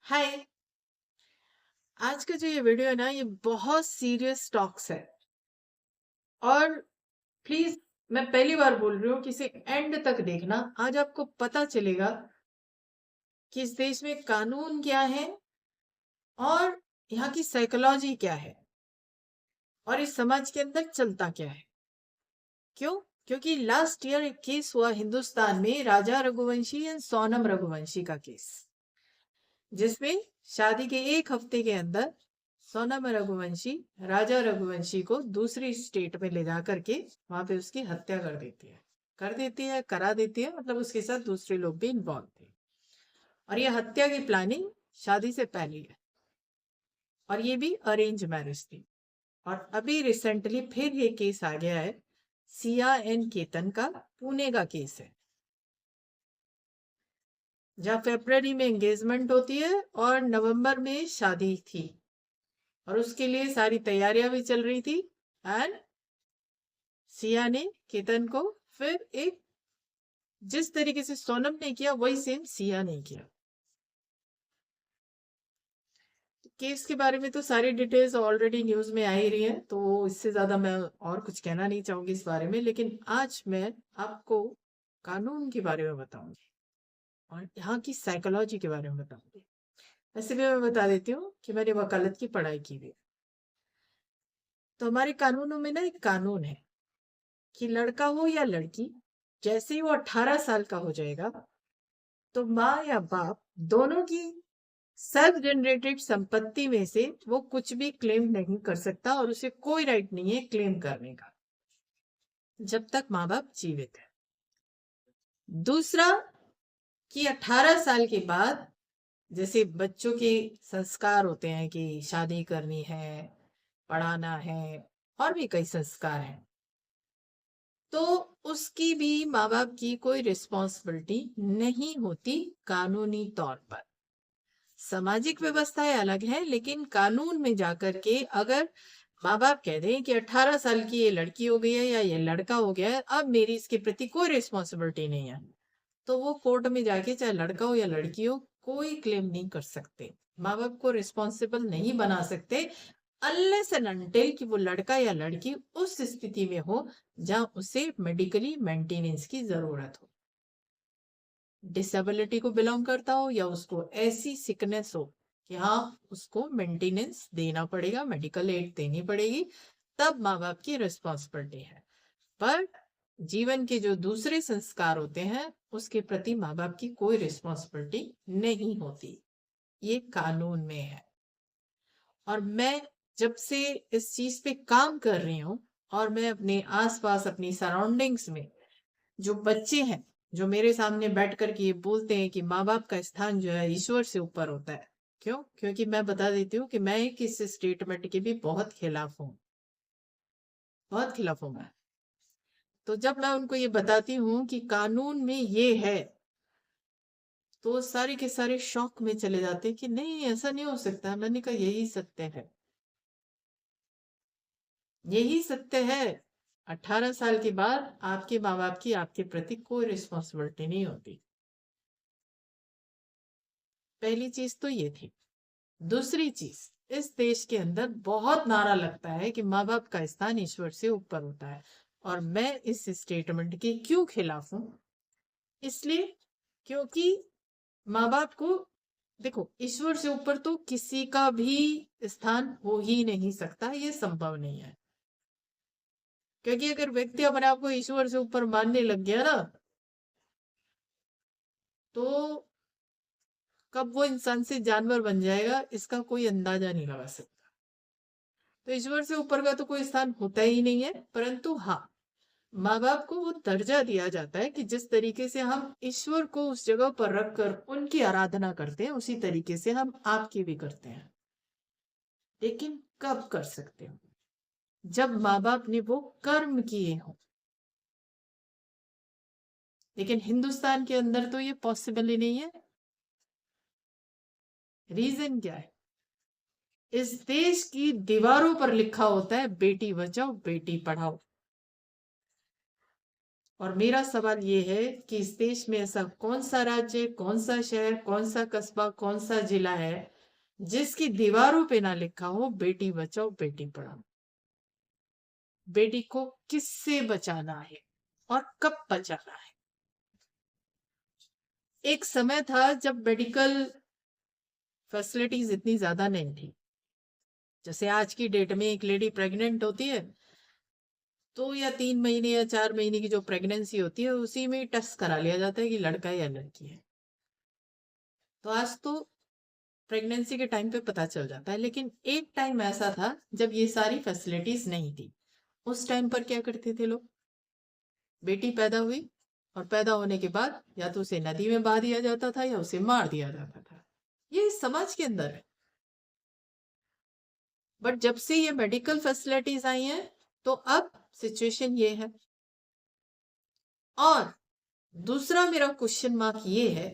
हाय। आज का जो ये वीडियो है ना, ये बहुत सीरियस टॉक्स है। और प्लीज, मैं पहली बार बोल रही हूँ कि इसे एंड तक देखना। आज आपको पता चलेगा कि इस देश में कानून क्या है और यहाँ की साइकोलॉजी क्या है और इस समाज के अंदर चलता क्या है। क्यों? क्योंकि लास्ट ईयर एक केस हुआ हिंदुस्तान में, राजा रघुवंशी एंड सोनम रघुवंशी का केस, जिसमें शादी के एक हफ्ते के अंदर सोनम रघुवंशी राजा रघुवंशी को दूसरी स्टेट में ले जा करके वहां पे उसकी हत्या कर देती है करा देती है। मतलब उसके साथ दूसरे लोग भी इन्वॉल्व थे और ये हत्या की प्लानिंग शादी से पहले है। और ये भी अरेंज मैरिज थी। और अभी रिसेंटली फिर ये केस आ गया है, सिया एन केतन का, पुणे का केस है, जहाँ फेब्रवरी में एंगेजमेंट होती है और नवंबर में शादी थी। और उसके लिए सारी तैयारियां भी चल रही थी। एंड सिया ने केतन को फिर एक, जिस तरीके से सोनम ने किया वही सेम सिया ने किया। केस के बारे में तो सारी डिटेल्स ऑलरेडी न्यूज में आ ही रही है, तो इससे ज्यादा मैं और कुछ कहना नहीं चाहूंगी इस बारे में। लेकिन आज मैं आपको कानून के बारे में बताऊंगी और यहाँ की साइकोलॉजी के बारे में बताऊंगी। वैसे भी मैं बता देती हूँ कि मैंने वकालत की पढ़ाई की हुई है। तो हमारे कानूनों में ना एक कानून है कि लड़का हो या लड़की, जैसे ही वो 18 साल का हो जाएगा तो माँ या बाप दोनों की सेल्फ जनरेटेड संपत्ति में से वो कुछ भी क्लेम नहीं कर सकता और उसे कोई राइट नहीं है क्लेम करने का, जब तक माँ बाप जीवित है। दूसरा, कि 18 साल के बाद जैसे बच्चों के संस्कार होते हैं कि शादी करनी है, पढ़ाना है, और भी कई संस्कार हैं, तो उसकी भी माँ बाप की कोई रिस्पॉन्सिबिलिटी नहीं होती कानूनी तौर पर। सामाजिक व्यवस्थाएं अलग है, लेकिन कानून में जाकर के अगर माँ बाप कह दें कि 18 साल की ये लड़की हो गई है या ये लड़का हो गया है, अब मेरी इसके प्रति कोई रिस्पॉन्सिबिलिटी नहीं है, तो वो कोर्ट में जाके, चाहे लड़का हो या लड़की हो, कोई क्लेम नहीं कर सकते, माँ बाप को रिस्पॉन्सिबल नहीं बना सकते, अनलेस एंड अनटिल कि वो लड़का या लड़की उस स्थिति में हो जहां उसे मेडिकली मेंटेनेंस की जरूरत हो, डिसेबिलिटी को बिलोंग करता हो, या उसको ऐसी सिकनेस हो कि हाँ उसको मेंटेनेंस देना पड़ेगा, मेडिकल एड देनी पड़ेगी, तब माँ बाप की रिस्पॉन्सिबिलिटी है। पर जीवन के जो दूसरे संस्कार होते हैं उसके प्रति माँ बाप की कोई रिस्पॉन्सिबिलिटी नहीं होती, ये कानून में है। और मैं जब से इस चीज पे काम कर रही हूँ और मैं अपने आसपास अपनी सराउंडिंग्स में जो बच्चे हैं जो मेरे सामने बैठ कर के ये बोलते हैं कि माँ बाप का स्थान जो है ईश्वर से ऊपर होता है। क्यों? क्योंकि मैं बता देती हूँ कि मैं एक इस स्टेटमेंट के भी बहुत खिलाफ हूँ, बहुत खिलाफ हूँ मैं। तो जब मैं उनको ये बताती हूँ कि कानून में ये है, तो वो सारे के सारे शौक में चले जाते हैं कि नहीं, ऐसा नहीं हो सकता। मैंने कहा यही सत्य है, यही सत्य है। 18 साल के बाद आपके माँ बाप की आपके प्रति कोई रिस्पॉन्सिबिलिटी नहीं होती। पहली चीज तो ये थी। दूसरी चीज, इस देश के अंदर बहुत नारा लगता है कि माँ बाप का स्थान ईश्वर से ऊपर होता है। और मैं इस स्टेटमेंट के क्यों खिलाफ हूं? इसलिए क्योंकि माँ बाप को, देखो, ईश्वर से ऊपर तो किसी का भी स्थान हो ही नहीं सकता, ये संभव नहीं है। क्योंकि अगर व्यक्ति अपने आप को ईश्वर से ऊपर मानने लग गया ना, तो कब वो इंसान से जानवर बन जाएगा इसका कोई अंदाजा नहीं लगा सकता। तो ईश्वर से ऊपर का तो कोई स्थान होता ही नहीं है। परंतु हाँ, माँ बाप को वो दर्जा दिया जाता है कि जिस तरीके से हम ईश्वर को उस जगह पर रखकर उनकी आराधना करते हैं, उसी तरीके से हम आपकी भी करते हैं। लेकिन कब कर सकते हो? जब माँ बाप ने वो कर्म किए हों। लेकिन हिंदुस्तान के अंदर तो ये पॉसिबल ही नहीं है। रीजन क्या है? इस देश की दीवारों पर लिखा होता है बेटी बचाओ बेटी पढ़ाओ। और मेरा सवाल ये है कि इस देश में ऐसा कौन सा राज्य, कौन सा शहर, कौन सा कस्बा, कौन सा जिला है जिसकी दीवारों पे ना लिखा हो बेटी बचाओ बेटी पढ़ाओ। बेटी को किससे बचाना है और कब बचाना है। एक समय था जब मेडिकल फैसिलिटीज इतनी ज्यादा नहीं थी। जैसे आज की डेट में एक लेडी प्रेग्नेंट होती है तो या 3 महीने या 4 महीने की जो प्रेगनेंसी होती है उसी में टेस्ट करा लिया जाता है कि लड़का है या लड़की है। तो आज तो प्रेगनेंसी के टाइम पे पता चल जाता है, लेकिन एक टाइम ऐसा था जब ये सारी फैसिलिटीज नहीं थी। उस टाइम पर क्या करते थे लोग, बेटी पैदा हुई और पैदा होने के बाद या तो उसे नदी में बहा दिया जाता था या उसे मार दिया जाता था। ये इस समाज के अंदर है। बट जब से ये मेडिकल फैसिलिटीज आई हैं तो अब सिचुएशन ये है। और दूसरा मेरा क्वेश्चन मार्क ये है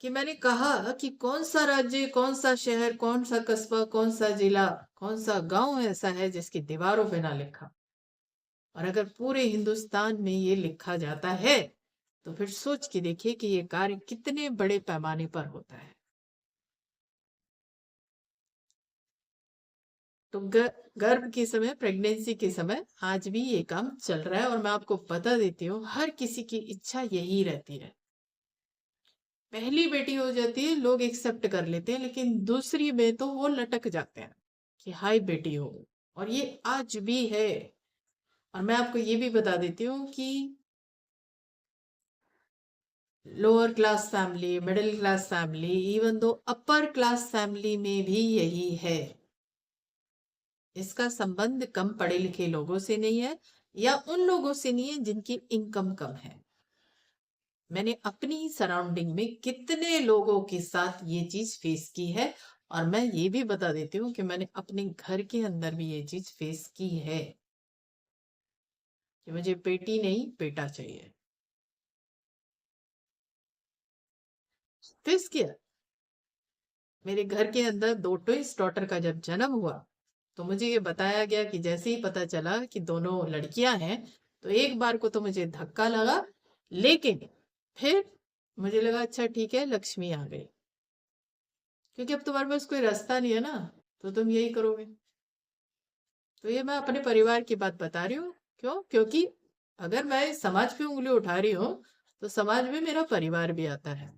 कि मैंने कहा कि कौन सा राज्य, कौन सा शहर, कौन सा कस्बा, कौन सा जिला, कौन सा गांव ऐसा है जिसकी दीवारों पे ना लिखा। और अगर पूरे हिंदुस्तान में ये लिखा जाता है तो फिर सोच के देखिए कि ये कार्य कितने बड़े पैमाने पर होता है। तो गर्भ के समय, प्रेगनेंसी के समय आज भी ये काम चल रहा है। और मैं आपको बता देती हूँ, हर किसी की इच्छा यही रहती है। पहली बेटी हो जाती है लोग एक्सेप्ट कर लेते हैं, लेकिन दूसरी में तो वो लटक जाते हैं कि हाय बेटी हो। और ये आज भी है। और मैं आपको ये भी बता देती हूँ कि lower class family, middle class family, even though upper class family में भी यही है। इसका संबंध कम पढ़े लिखे लोगों से नहीं है या उन लोगों से नहीं है जिनकी इनकम कम है। मैंने अपनी सराउंडिंग में कितने लोगों के साथ ये चीज फेस की है। और मैं ये भी बता देती हूँ कि मैंने अपने घर के अंदर भी ये चीज फेस की है कि मुझे बेटी नहीं बेटा चाहिए। फेस किया। मेरे घर के अंदर दो ट्विंस डॉटर का जब जन्म हुआ तो मुझे ये बताया गया कि जैसे ही पता चला कि दोनों लड़कियां हैं तो एक बार को तो मुझे धक्का लगा, लेकिन फिर मुझे लगा अच्छा ठीक है लक्ष्मी आ गई। क्योंकि अब तुम्हारे पास कोई रास्ता नहीं है ना, तो तुम यही करोगे। तो ये मैं अपने परिवार की बात बता रही हूँ। क्यों? क्योंकि अगर मैं समाज पे उंगली उठा रही हूँ तो समाज में मेरा परिवार भी आता है।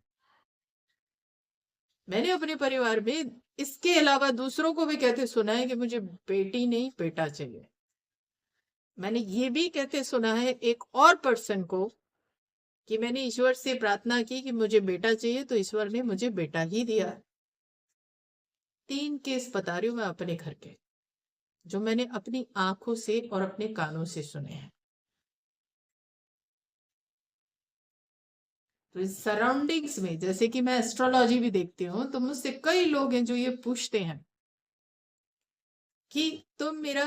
मैंने अपने परिवार में इसके अलावा दूसरों को भी कहते सुना है कि मुझे बेटी नहीं बेटा चाहिए। मैंने ये भी कहते सुना है एक और पर्सन को कि मैंने ईश्वर से प्रार्थना की कि मुझे बेटा चाहिए तो ईश्वर ने मुझे बेटा ही दिया। 3 केस बता रही हूँ मैं अपने घर के, जो मैंने अपनी आंखों से और अपने कानों से सुने हैं। तो इस सराउंडिंग्स में, जैसे कि मैं एस्ट्रोलॉजी भी देखती हूँ, तो मुझसे कई लोग हैं जो ये पूछते हैं कि तुम मेरा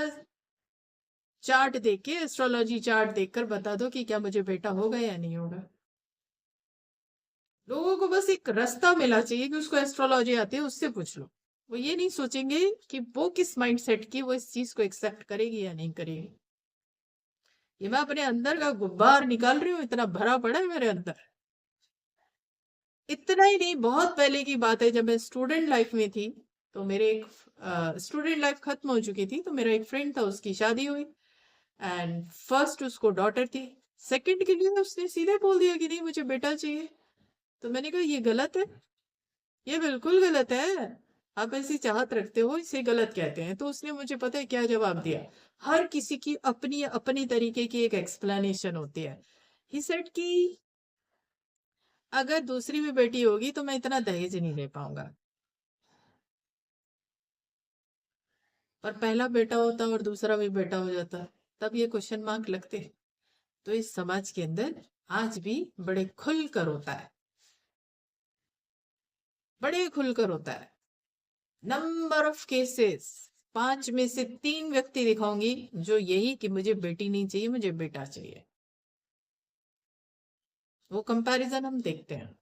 चार्ट देख के, एस्ट्रोलॉजी चार्ट देखकर बता दो कि क्या मुझे बेटा होगा या नहीं होगा। लोगों को बस एक रास्ता मिला चाहिए कि उसको एस्ट्रोलॉजी आती है उससे पूछ लो। वो ये नहीं सोचेंगे कि वो किस माइंडसेट की वो इस चीज को एक्सेप्ट करेगी या नहीं करेगी। ये मैं अपने अंदर का गुब्बार निकाल रही हूँ, इतना भरा पड़ा है मेरे अंदर। इतना ही नहीं, बहुत पहले की बात है जब मैं स्टूडेंट लाइफ में थी। तो मेरे एक स्टूडेंट लाइफ खत्म हो चुकी थी तो मेरा एक फ्रेंड था, उसकी शादी हुई। एंड फर्स्ट उसको डॉटर थी। सेकंड के लिए उसने सीधे बोल दिया कि नहीं मुझे बेटा चाहिए। तो मैंने कहा ये गलत है, ये बिल्कुल गलत है। आप ऐसी चाहत रखते हो इसे गलत कहते हैं। तो उसने मुझे पता है क्या जवाब दिया। हर किसी की अपनी अपनी तरीके की एक एक्सप्लेनेशन होती है। ही सेड कि अगर दूसरी भी बेटी होगी तो मैं इतना दहेज नहीं दे पाऊंगा। पर पहला बेटा होता और दूसरा भी बेटा हो जाता तब ये क्वेश्चन मार्क लगते। तो इस समाज के अंदर आज भी बड़े खुलकर होता है, बड़े खुलकर होता है। नंबर ऑफ केसेस, 5 में से 3 व्यक्ति दिखाऊंगी जो यही कि मुझे बेटी नहीं चाहिए मुझे बेटा चाहिए। वो कंपैरिजन हम देखते हैं।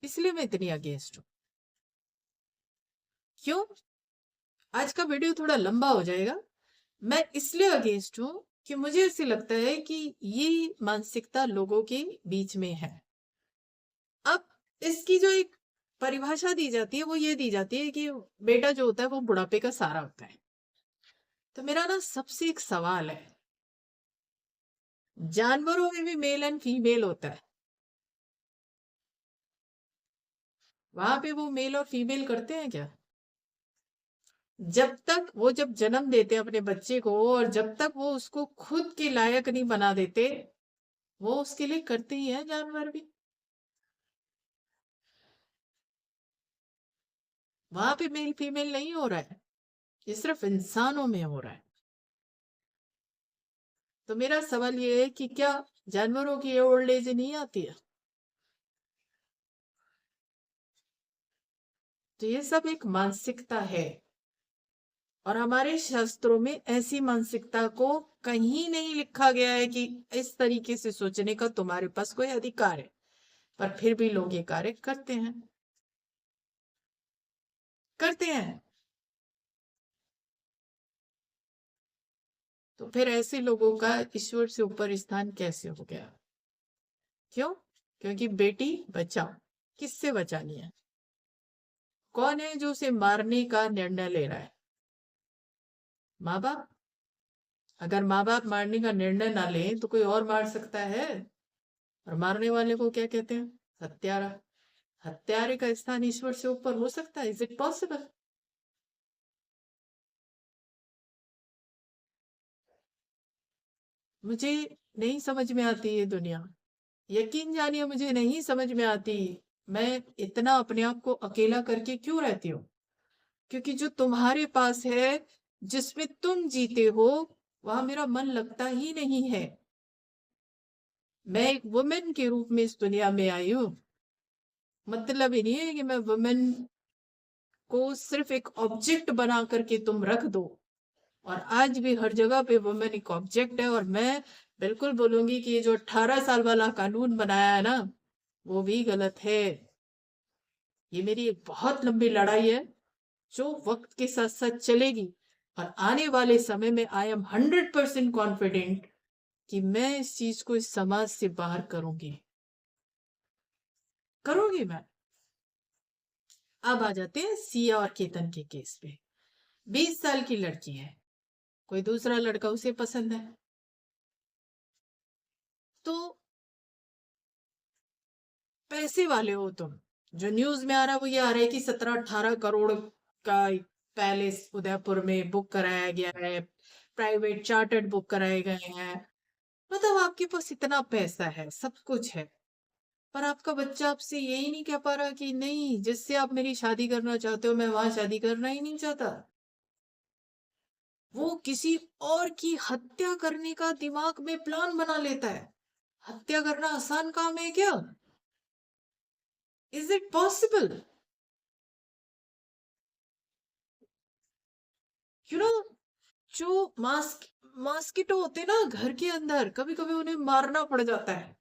इसलिए मैं इतनी अगेंस्ट हूँ। क्यों? आज का वीडियो थोड़ा लंबा हो जाएगा, मैं इसलिए अगेंस्ट हूं कि मुझे ऐसे लगता है कि ये मानसिकता लोगों के बीच में है। अब इसकी जो एक परिभाषा दी जाती है वो ये दी जाती है कि बेटा जो होता है वो बुढ़ापे का सहारा होता है। तो मेरा ना सबसे एक सवाल है, जानवरों में भी मेल एंड फीमेल होता है, वहां पे वो मेल और फीमेल करते हैं क्या? जब तक वो जब जन्म देते हैं अपने बच्चे को और जब तक वो उसको खुद के लायक नहीं बना देते, वो उसके लिए करते ही है जानवर भी। वहां पे मेल फीमेल नहीं हो रहा है, ये सिर्फ इंसानों में हो रहा है। तो मेरा सवाल ये है कि क्या जानवरों की ओल्ड एज नहीं आती है? तो ये सब एक मानसिकता है और हमारे शास्त्रों में ऐसी मानसिकता को कहीं नहीं लिखा गया है कि इस तरीके से सोचने का तुम्हारे पास कोई अधिकार है, पर फिर भी लोग ये कार्य करते हैं, करते हैं। तो फिर ऐसे लोगों का ईश्वर से ऊपर स्थान कैसे हो गया? क्यों? क्योंकि बेटी बचाओ, किससे बचानी है? कौन है जो उसे मारने का निर्णय ले रहा है? माँ बाप। अगर माँ बाप मारने का निर्णय ना लें तो कोई और मार सकता है। और मारने वाले को क्या कहते हैं? हत्यारा। हत्यारे का स्थान ईश्वर से ऊपर हो सकता है? Is it possible? मुझे नहीं समझ में आती ये दुनिया। यकीन जानिए मुझे नहीं समझ में आती। मैं इतना अपने आप को अकेला करके क्यों रहती हूँ? क्योंकि जो तुम्हारे पास है, जिसमें तुम जीते हो, वहां मेरा मन लगता ही नहीं है। मैं एक वुमेन के रूप में इस दुनिया में आई हूँ। मतलब ही नहीं है कि मैं वुमेन को सिर्फ एक ऑब्जेक्ट बना करके तुम रख दो। और आज भी हर जगह पे वुमेन एक ऑब्जेक्ट है। और मैं बिल्कुल बोलूंगी कि ये जो 18 साल वाला कानून बनाया है ना, वो भी गलत है। ये मेरी एक बहुत लंबी लड़ाई है जो वक्त के साथ साथ चलेगी। और आने वाले समय में आई एम 100% कॉन्फिडेंट कि मैं इस चीज को इस समाज से बाहर करूंगी, करूंगी मैं। अब आ जाते हैं सिया और केतन के केस पे। 20 साल की लड़की है, कोई दूसरा लड़का उसे पसंद है। तो पैसे वाले हो तुम। जो न्यूज में आ रहा है वो ये आ रहा है कि 17-18 करोड़ का पैलेस उदयपुर में बुक कराया गया है, प्राइवेट चार्टर्ड बुक कराए गए हैं। मतलब आपके पास इतना पैसा है, सब कुछ है, पर आपका बच्चा आपसे यही नहीं कह पा रहा कि नहीं, जिससे आप मेरी शादी करना चाहते हो मैं वहां शादी करना ही नहीं चाहता। वो किसी और की हत्या करने का दिमाग में प्लान बना लेता है। हत्या करना आसान काम है क्या? Is it possible? You know, जो मास्किटो होते हैं ना घर के अंदर, कभी कभी उन्हें मारना पड़ जाता है।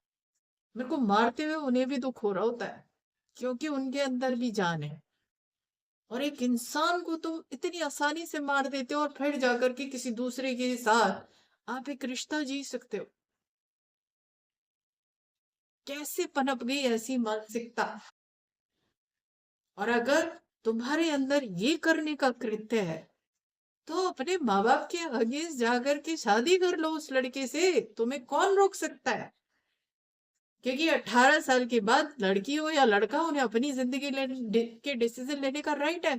मेरे को मारते हुए उन्हें भी दुख हो रहा होता है, क्योंकि उनके अंदर भी जान है। और एक इंसान को तुम इतनी आसानी से मार देते हो और फिर जाकर के किसी दूसरे के साथ आप एक रिश्ता जी सकते हो? कैसे पनप गई ऐसी मानसिकता? और अगर तुम्हारे अंदर ये करने का कृत्य है, तो अपने माँ बाप के अगेंस्ट जाकर के शादी कर लो उस लड़के से, तुम्हें कौन रोक सकता है? क्योंकि 18 साल के बाद लड़की हो या लड़का, उन्हें अपनी जिंदगी के डिसीजन लेने का राइट है।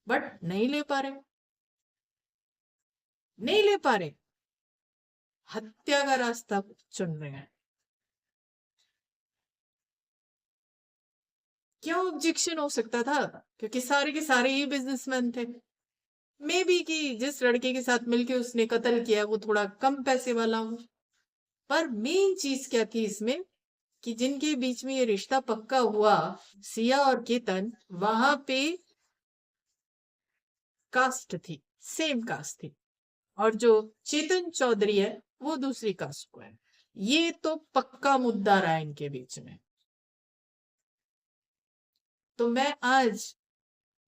बट नहीं ले पा रहे, नहीं ले पा रहे, हत्या का रास्ता चुन रहे हैं। क्या ऑब्जेक्शन हो सकता था? क्योंकि सारे के सारे ही बिजनेसमैन थे। मे बी कि जिस लड़के के साथ मिलके उसने कत्ल किया वो थोड़ा कम पैसे वाला हो। पर मेन चीज क्या थी इसमें, कि जिनके बीच में ये रिश्ता पक्का हुआ, सिया और केतन, वहां पे कास्ट थी, सेम कास्ट थी। और जो चेतन चौधरी है वो दूसरी कास्ट को है। ये तो पक्का मुद्दा रहा इनके बीच में। तो मैं आज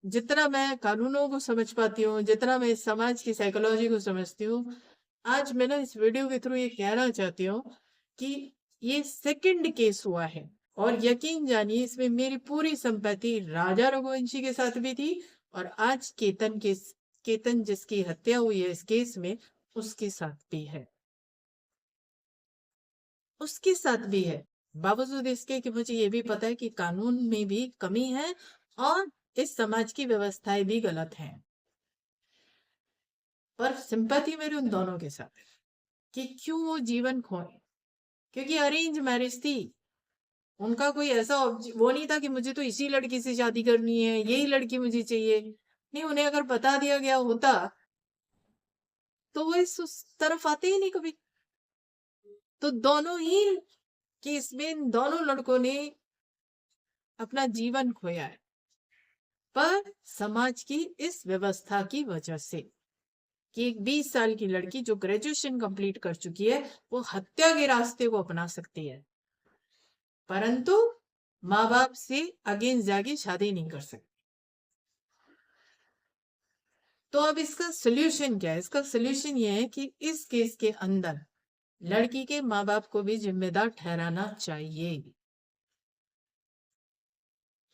जितना मैं कानूनों को समझ पाती हूँ, जितना मैं इस समाज की साइकोलॉजी को समझती हूँ, आज मैं ना इस वीडियो के थ्रू ये कहना चाहती हूँ कि ये सेकंड केस हुआ है, और यकीन जानिए इसमें मेरी पूरी संपत्ति राजा रघुवंशी के साथ भी थी, और आज केतन जिसकी हत्या हुई है इस केस में, उसके साथ भी है। उसके साथ भी है। बावजूद इसके कि मुझे ये भी पता है कि कानून में भी कमी है, और इस समाज की व्यवस्थाएं भी गलत हैं। पर सिंपैथी मेरी उन दोनों के साथ है कि क्यों वो जीवन खोए, क्योंकि अरेंज मैरिज थी। उनका कोई ऐसा वो नहीं था कि मुझे तो इसी लड़की से शादी करनी है, यही लड़की मुझे चाहिए। नहीं, उन्हें अगर बता दिया गया होता तो वो इस उस तरफ आते ही नहीं कभी। तो दोनों ही केस में इन दोनों लड़कों ने अपना जीवन खोया है, पर समाज की इस व्यवस्था की वजह से कि एक 20 साल की लड़की जो ग्रेजुएशन कंप्लीट कर चुकी है, वो हत्या के रास्ते को अपना सकती है, परंतु माँ बाप से अगेंस्ट जाके शादी नहीं कर सकती। तो अब इसका सोल्यूशन क्या है? इसका सोल्यूशन ये है कि इस केस के अंदर लड़की के माँ बाप को भी जिम्मेदार ठहराना चाहिए,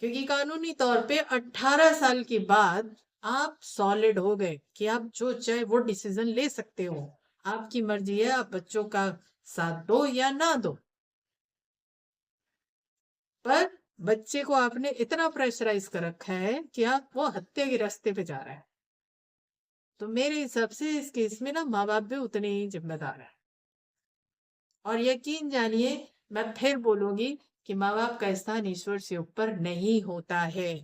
क्योंकि कानूनी तौर पे 18 साल के बाद आप सॉलिड हो गए कि आप जो चाहे वो डिसीजन ले सकते हो। आपकी मर्जी है, आप बच्चों का साथ दो या ना दो, पर बच्चे को आपने इतना प्रेशराइज कर रखा है कि आप वो हत्या के रास्ते पे जा रहे हैं। तो मेरे हिसाब से इस केस में ना माँ बाप भी उतने ही जिम्मेदार है। और यकीन जानिए, मैं फिर बोलूंगी कि माँ बाप का स्थान ईश्वर से ऊपर नहीं होता है।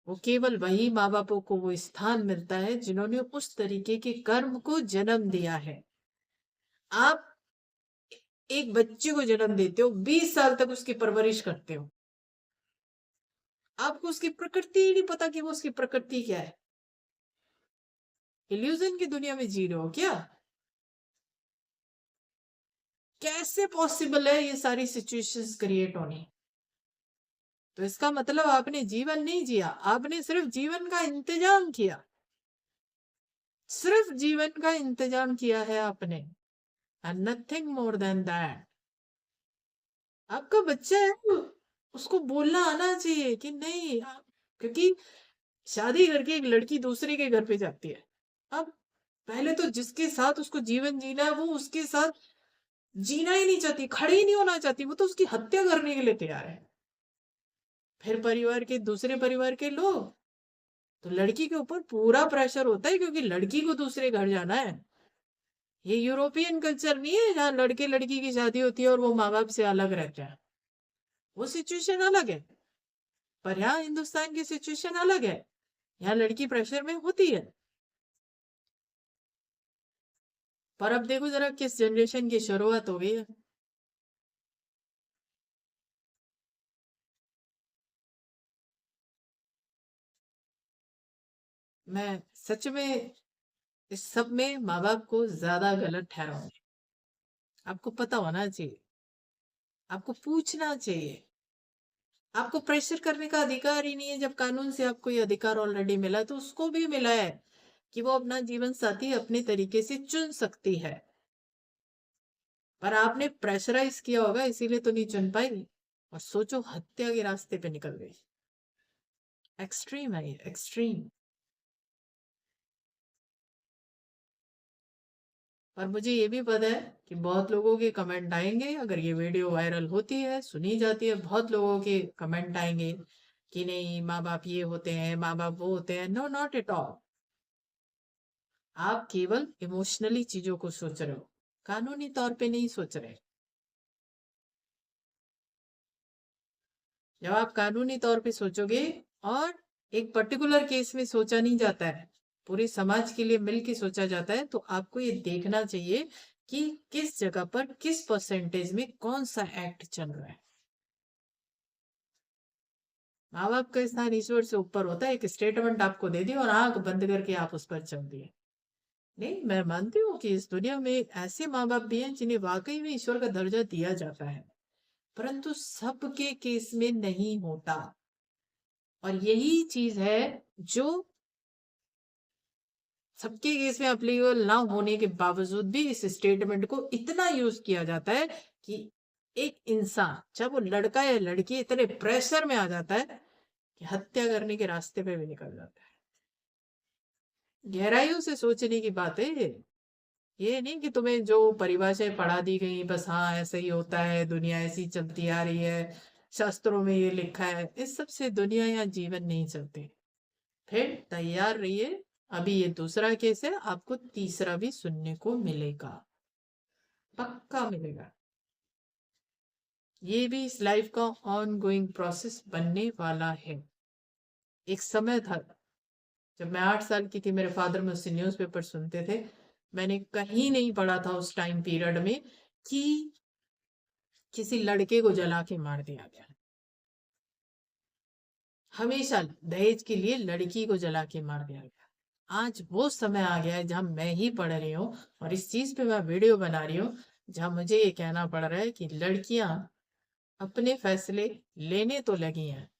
वो केवल वही माँ बापों को वो स्थान मिलता है जिन्होंने उस तरीके के कर्म को जन्म दिया है। आप एक बच्चे को जन्म देते हो, 20 साल तक उसकी परवरिश करते हो, आपको उसकी प्रकृति ही नहीं पता कि वो उसकी प्रकृति क्या है। इल्यूजन की दुनिया में जी रहे हो क्या? कैसे पॉसिबल है ये सारी सिचुएशंस क्रिएट होनी? तो इसका मतलब आपने जीवन नहीं जिया, आपने सिर्फ जीवन का इंतजाम किया। सिर्फ जीवन का इंतजाम किया है आपने, and nothing more than that. आपका बच्चा है, उसको बोलना आना चाहिए कि नहीं क्योंकि शादी करके एक लड़की दूसरे के घर पे जाती है। अब पहले तो जिसके साथ उसको जीवन जीना है वो उसके साथ जीना ही नहीं चाहती, खड़ी ही नहीं होना चाहती, वो तो उसकी हत्या करने के लिए तैयार है। फिर परिवार के दूसरे परिवार के लोग, तो लड़की के ऊपर पूरा प्रेशर होता है क्योंकि लड़की को दूसरे घर जाना है। ये यूरोपियन कल्चर नहीं है जहाँ लड़के लड़की की शादी होती है और वो माँ बाप से अलग रहते हैं। वो सिचुएशन अलग है, पर यहाँ हिंदुस्तान की सिचुएशन अलग है। यहाँ लड़की प्रेशर में होती है। पर अब देखो जरा किस जनरेशन की शुरुआत हो गई है। मैं सच में इस सब में माँ बाप को ज्यादा गलत ठहराऊंगी। आपको पता होना चाहिए, आपको पूछना चाहिए। आपको प्रेशर करने का अधिकार ही नहीं है, जब कानून से आपको ये अधिकार ऑलरेडी मिला तो उसको भी मिला है कि वो अपना जीवन साथी अपने तरीके से चुन सकती है। पर आपने प्रेशराइज किया होगा इसीलिए तो नहीं चुन पाई, और सोचो हत्या के रास्ते पे निकल गई। एक्सट्रीम है ये, एक्सट्रीम। पर मुझे ये भी पता है कि बहुत लोगों के कमेंट आएंगे, अगर ये वीडियो वायरल होती है, सुनी जाती है, बहुत लोगों के कमेंट आएंगे कि नहीं माँ बाप ये होते हैं, माँ बाप वो होते हैं। No, not at all. आप केवल इमोशनली चीजों को सोच रहे हो, कानूनी तौर पे नहीं सोच रहे। जब आप कानूनी तौर पे सोचोगे, और एक पर्टिकुलर केस में सोचा नहीं जाता है, पूरे समाज के लिए मिलके सोचा जाता है, तो आपको ये देखना चाहिए कि किस जगह पर किस परसेंटेज में कौन सा एक्ट चल रहा है। माँ बाप का स्थान ईश्वर से ऊपर होता है। एक स्टेटमेंट आपको दे दी और आंख बंद करके आप उस पर चल दिए। नहीं, मैं मानती हूँ कि इस दुनिया में ऐसे माँ बाप भी हैं जिन्हें वाकई में ईश्वर का दर्जा दिया जाता है, परंतु सबके केस में नहीं होता। और यही चीज है जो सबके केस में अप्लीकेबल ना होने के बावजूद भी इस स्टेटमेंट को इतना यूज किया जाता है कि एक इंसान, चाहे वो लड़का या लड़की, इतने प्रेशर में आ जाता है कि हत्या करने के रास्ते पे भी निकल जाता है। गहराइयों से सोचने की बात है ये नहीं कि तुम्हें जो परिभाषाएं पढ़ा दी गई बस हाँ ऐसा ही होता है, दुनिया ऐसी चलती आ रही है, शास्त्रों में ये लिखा है, इस सब से दुनिया या जीवन नहीं चलते। फिर तैयार रहिए, अभी ये दूसरा केस है, आपको तीसरा भी सुनने को मिलेगा, पक्का मिलेगा। ये भी इस लाइफ का ऑन गोइंग प्रोसेस बनने वाला है। एक समय था जब मैं 8 साल की थी, मेरे फादर मुझसे न्यूज़पेपर सुनते थे, मैंने कहीं नहीं पढ़ा था उस टाइम पीरियड में कि किसी लड़के को जला के मार दिया गया। हमेशा दहेज के लिए लड़की को जला के मार दिया गया। आज वो समय आ गया है जहां मैं ही पढ़ रही हूँ और इस चीज पे मैं वीडियो बना रही हूँ, जहां मुझे ये कहना पड़ रहा है कि लड़कियां अपने फैसले लेने तो लगी हैं,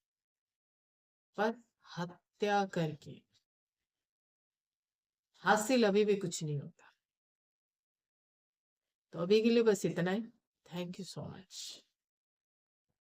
पर हत्या करके हासिल अभी भी कुछ नहीं होता। तो अभी के लिए बस इतना ही। Thank you so much.